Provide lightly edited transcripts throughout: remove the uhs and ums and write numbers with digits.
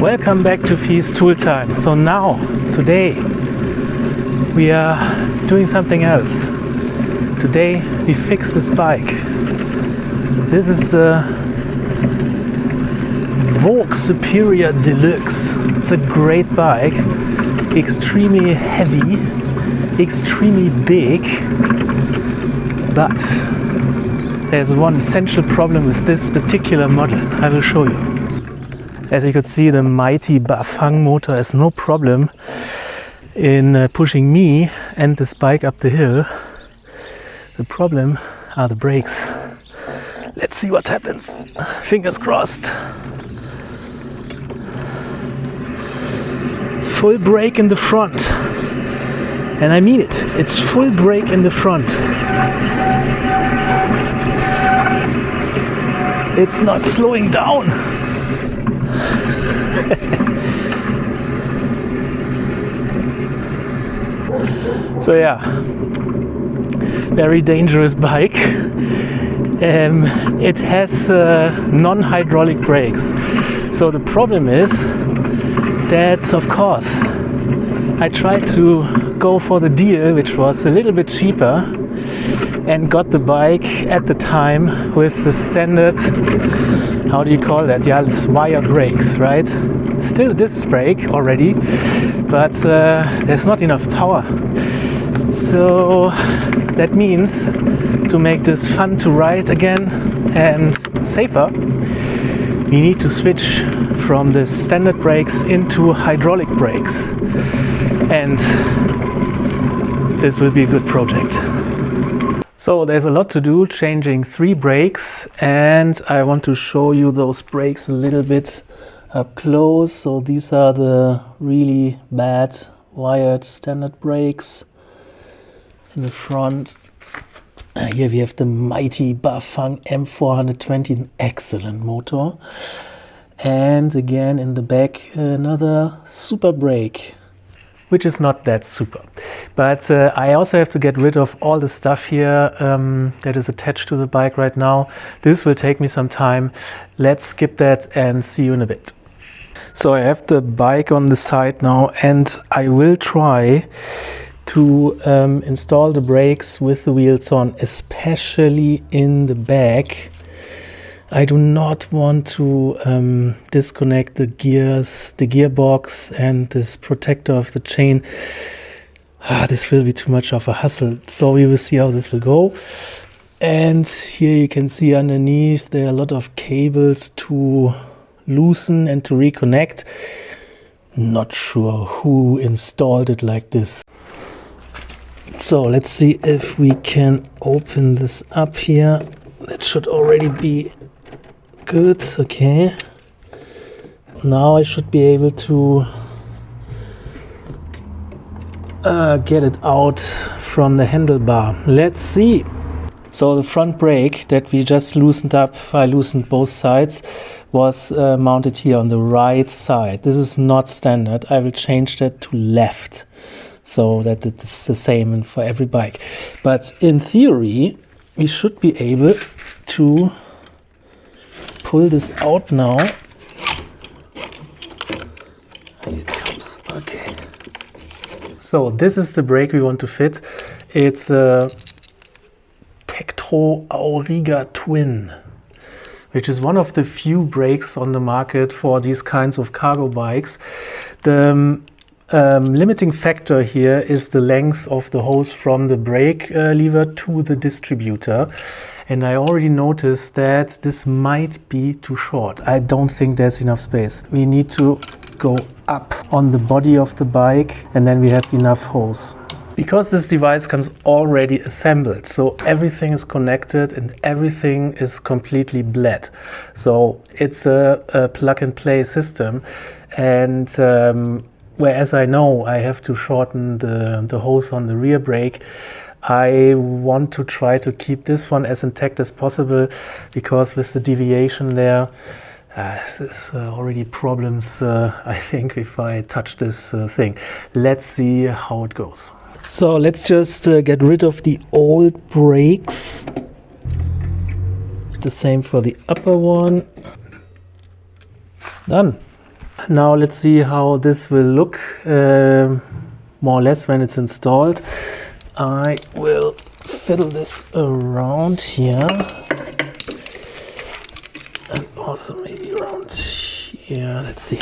Welcome back to Feast Tool Time. So now, today, we are doing something else. Today we fix this bike. This is the Vogue Superior Deluxe. It's a great bike, extremely heavy, extremely big, but there's one essential problem with this particular model. I will show you. As you could see, the mighty Bafang motor is no problem in pushing me and this bike up the hill. The problem are the brakes. Let's see what happens. Fingers crossed. Full brake in the front. And I mean it. It's full brake in the front. It's not slowing down. So yeah, very dangerous bike. It has non-hydraulic brakes. So the problem is that, of course, I tried to go for the deal, which was a little bit cheaper, and got the bike at the time with the standard, how do you call that? Yeah, it's wire brakes, right? Still disc brake already, but there's not enough power. So that means to make this fun to ride again and safer, we need to switch from the standard brakes into hydraulic brakes. And this will be a good project. So there's a lot to do, changing 3 brakes, and I want to show you those brakes a little bit up close. So these are the really bad wired standard brakes in the front. Here we have the mighty Bafang M420, an excellent motor. And again in the back another super brake, which is not that super. But I also have to get rid of all the stuff here that is attached to the bike right now. This will take me some time. Let's skip that and see you in a bit. So I have the bike on the side now, and I will try to install the brakes with the wheels on, especially in the back. I do not want to disconnect the gears, the gearbox and this protector of the chain. This will be too much of a hassle. So we will see how this will go. And here you can see underneath there are a lot of cables to loosen and to reconnect. Not sure who installed it like this. So let's see if we can open this up here. That should already be good. Okay. Now I should be able to get it out from the handlebar. Let's see. So the front brake that we just loosened up, I loosened both sides, was mounted here on the right side. This is not standard. I will change that to left, so that it's the same for every bike. But in theory, we should be able to pull this out now. Here it comes. Okay. So this is the brake we want to fit. It's a Tektro Auriga Twin, which is one of the few brakes on the market for these kinds of cargo bikes. The limiting factor here is the length of the hose from the brake lever to the distributor. And I already noticed that this might be too short. I don't think there's enough space. We need to go up on the body of the bike, and then we have enough hose. Because this device comes already assembled, so everything is connected and everything is completely bled. So it's a plug-and-play system, and whereas I know I have to shorten the hose on the rear brake, I want to try to keep this one as intact as possible, because with the deviation there, there's already problems, I think, if I touch this thing. Let's see how it goes. So let's just get rid of the old brakes. It's the same for the upper one. Done. Now let's see how this will look more or less when it's installed. I will fiddle this around here and also maybe around here. Let's see.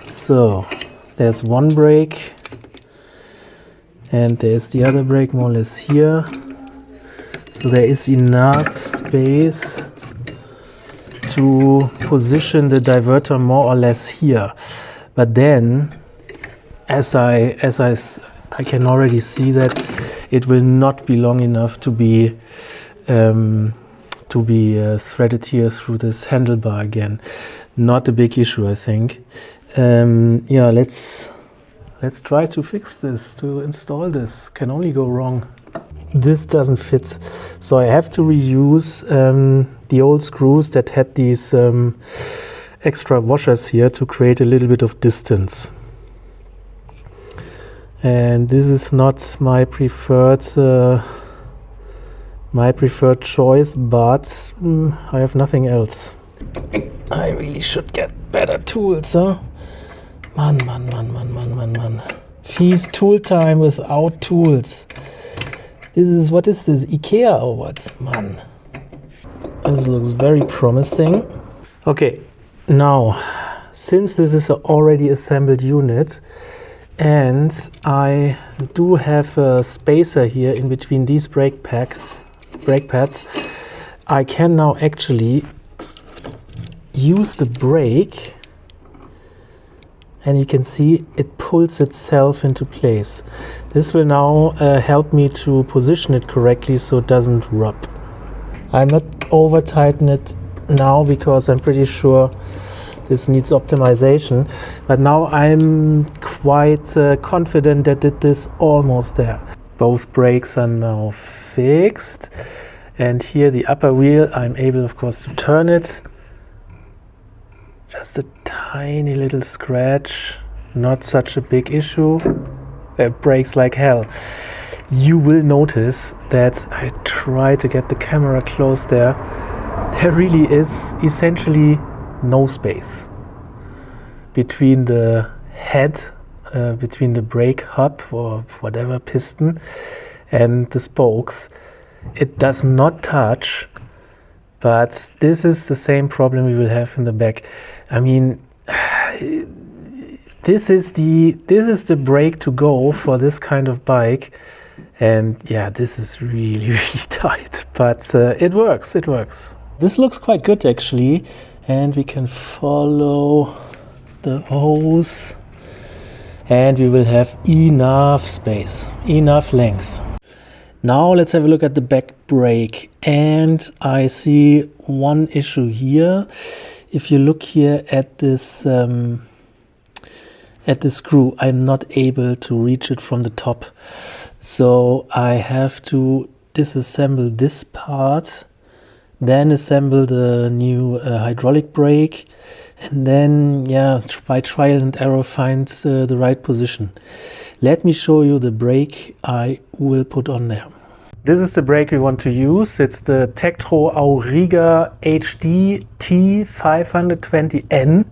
So there's one brake and there's the other brake more or less here. So there is enough space to position the diverter more or less here. But then, as I can already see that it will not be long enough to be threaded here through this handlebar again. Not a big issue, I think. Yeah, let's try to fix this, to install this. Can only go wrong. This doesn't fit, so I have to reuse the old screws that had these extra washers here to create a little bit of distance. And this is not my preferred choice, but I have nothing else. I really should get better tools, huh? Man. Feast tool time without tools. What is this, IKEA or what? Man. This looks very promising. Okay, now, since this is an already assembled unit, and I do have a spacer here in between these brake pads, I can now actually use the brake, and you can see it pulls itself into place. This will now help me to position it correctly so it doesn't rub. I'm not over tighten it now because I'm pretty sure this needs optimization, but now I'm quite confident that it is almost there. Both brakes are now fixed, and here the upper wheel, I'm able of course to turn it. Just a tiny little scratch, not such a big issue. It brakes like hell. You will notice that I try to get the camera close there. There really is essentially no space between the head, between the brake hub or whatever piston and the spokes. It does not touch, but this is the same problem we will have in the back. I mean, this is the brake to go for this kind of bike, and yeah, this is really tight, but it works. This looks quite good actually, and we can follow the hose, and we will have enough space, enough length. Now let's have a look at the back brake, and I see one issue here. If you look here at this screw, I'm not able to reach it from the top, so I have to disassemble this part, then assemble the new hydraulic brake, and then by trial and error find the right position. Let me show you the brake I will put on there. This is the brake we want to use. It's the Tektro Auriga HD T520N,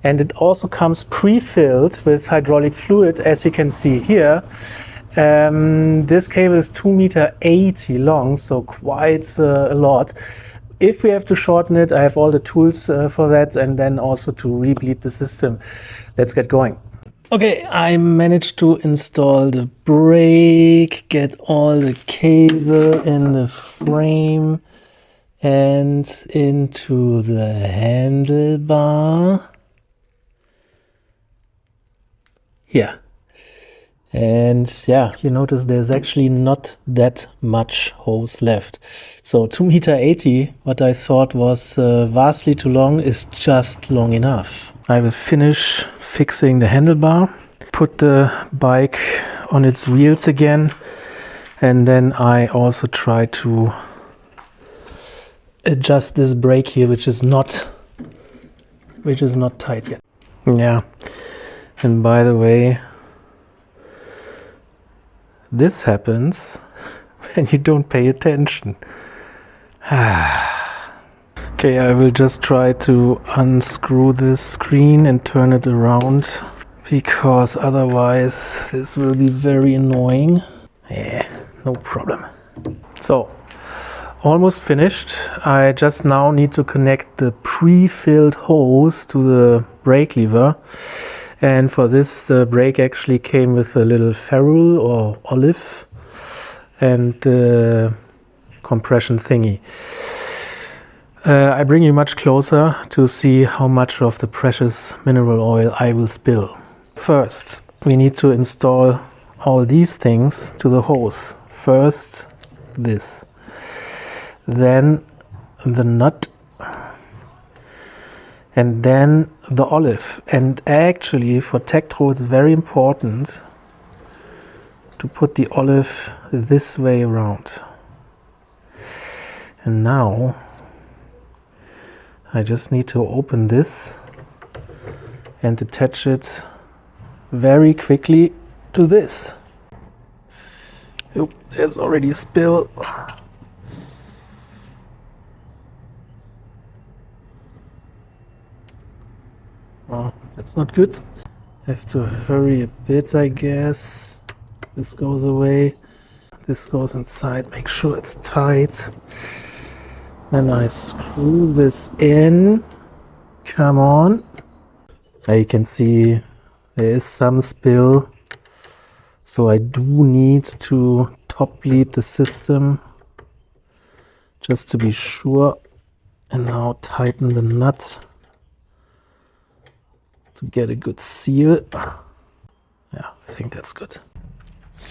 and it also comes pre-filled with hydraulic fluid, as you can see here. This cable is 2.80 meters long, so quite a lot. If we have to shorten it, I have all the tools for that, and then also to re-bleed the system. Let's get going. Okay, I managed to install the brake, get all the cable in the frame and into the handlebar. Yeah. And yeah, you notice there's actually not that much hose left. So 2.80 meters, what I thought was vastly too long, is just long enough. I will finish fixing the handlebar, put the bike on its wheels again, and then I also try to adjust this brake here, which is not tight yet. Yeah, and by the way, this happens when you don't pay attention. Okay, I will just try to unscrew this screen and turn it around, because otherwise this will be very annoying. Yeah, no problem. So, almost finished. I just now need to connect the pre-filled hose to the brake lever. And for this, the brake actually came with a little ferrule or olive and the compression thingy. I bring you much closer to see how much of the precious mineral oil I will spill. First, we need to install all these things to the hose. First, this. Then the nut. And then the olive. And actually, for Tektro, it's very important to put the olive this way around. And now I just need to open this and attach it very quickly to this. Oh, there's already a spill. Oh, that's not good. Have to hurry a bit, I guess. This goes away. This goes inside. Make sure it's tight. Then I screw this in. Come on. Now you can see there is some spill. So I do need to top lead the system just to be sure. And now tighten the nut to get a good seal. Yeah, I think that's good.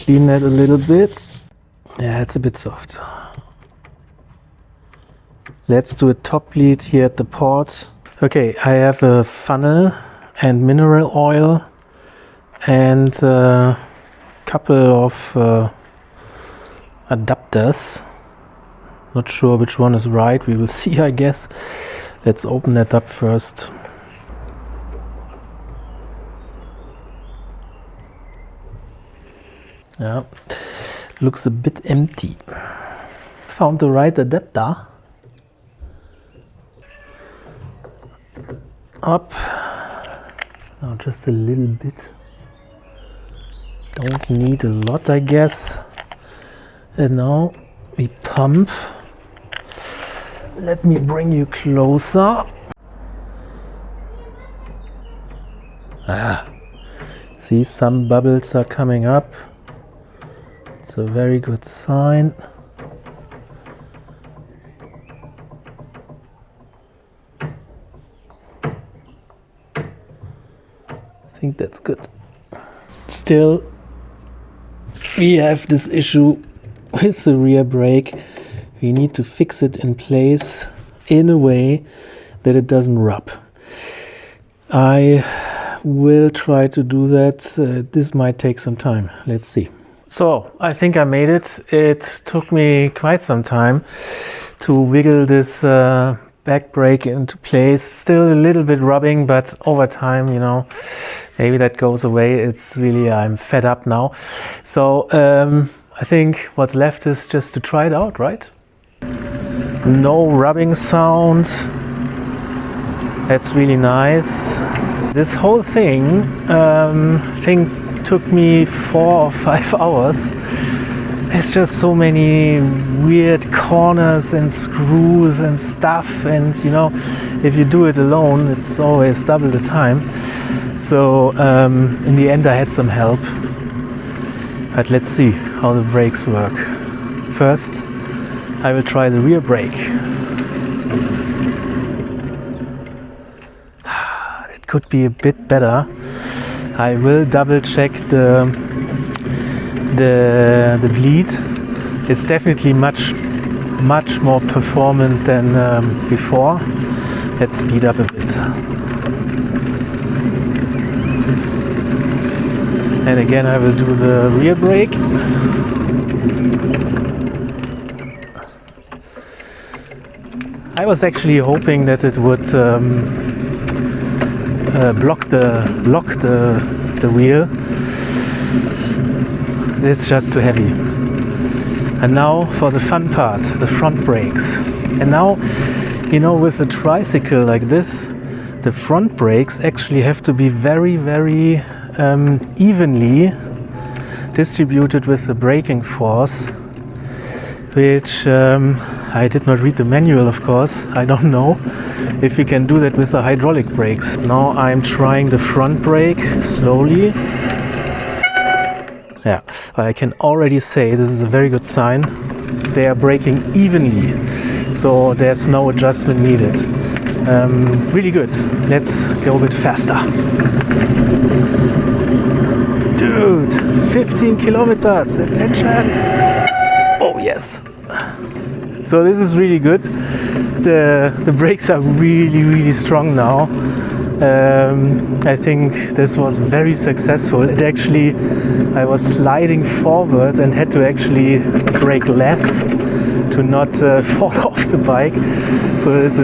Clean that a little bit. Yeah, it's a bit soft. Let's do a top lead here at the port. Okay, I have a funnel and mineral oil and a couple of adapters. Not sure which one is right. We will see, I guess. Let's open that up first. Yeah, looks a bit empty. Found the right adapter. Up. Now just a little bit. Don't need a lot, I guess. And now we pump. Let me bring you closer. See, some bubbles are coming up. It's a very good sign. I think that's good. Still, we have this issue with the rear brake. We need to fix it in place in a way that it doesn't rub. I will try to do that. This might take some time. Let's see. So I think I made it. It took me quite some time to wiggle this back brake into place. Still a little bit rubbing, but over time, you know, maybe that goes away. It's really, I'm fed up now. So I think what's left is just to try it out, right? No rubbing sound. That's really nice. This whole thing, took me 4 or 5 hours. There's just so many weird corners and screws and stuff, and you know, if you do it alone, it's always double the time. So in the end I had some help, but let's see how the brakes work. First I will try the rear brake. It could be a bit better. I will double check the bleed. It's definitely much more performant than before. Let's speed up a bit. And again I will do the rear brake. I was actually hoping that it would lock the wheel. It's just too heavy. And now for the fun part, the front brakes. And now You know, with a tricycle like this, the front brakes actually have to be very, very evenly distributed with the braking force, which I did not read the manual, of course. I don't know if you can do that with the hydraulic brakes. Now I'm trying the front brake slowly. Yeah, I can already say this is a very good sign. They are braking evenly, so there's no adjustment needed. Really good. Let's go a bit faster. Dude, 15 kilometers, attention! Oh yes! So this is really good. The brakes are really, really strong now. I think this was very successful. It actually, I was sliding forward and had to actually brake less to not fall off the bike. So this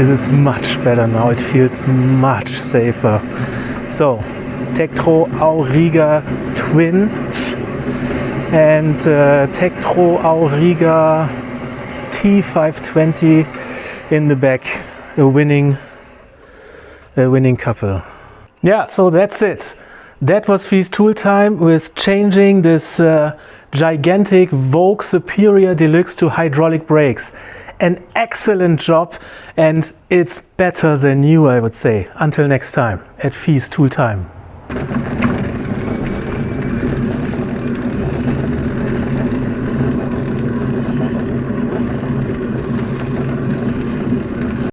is much better now. It feels much safer. So Tektro Auriga Twin and Tektro Auriga T520 in the back, a winning couple. Yeah, so that's it. That was Fee's tool time with changing this gigantic Vogue Superior Deluxe to hydraulic brakes. An excellent job, and it's better than new, I would say. Until next time at Fee's tool time.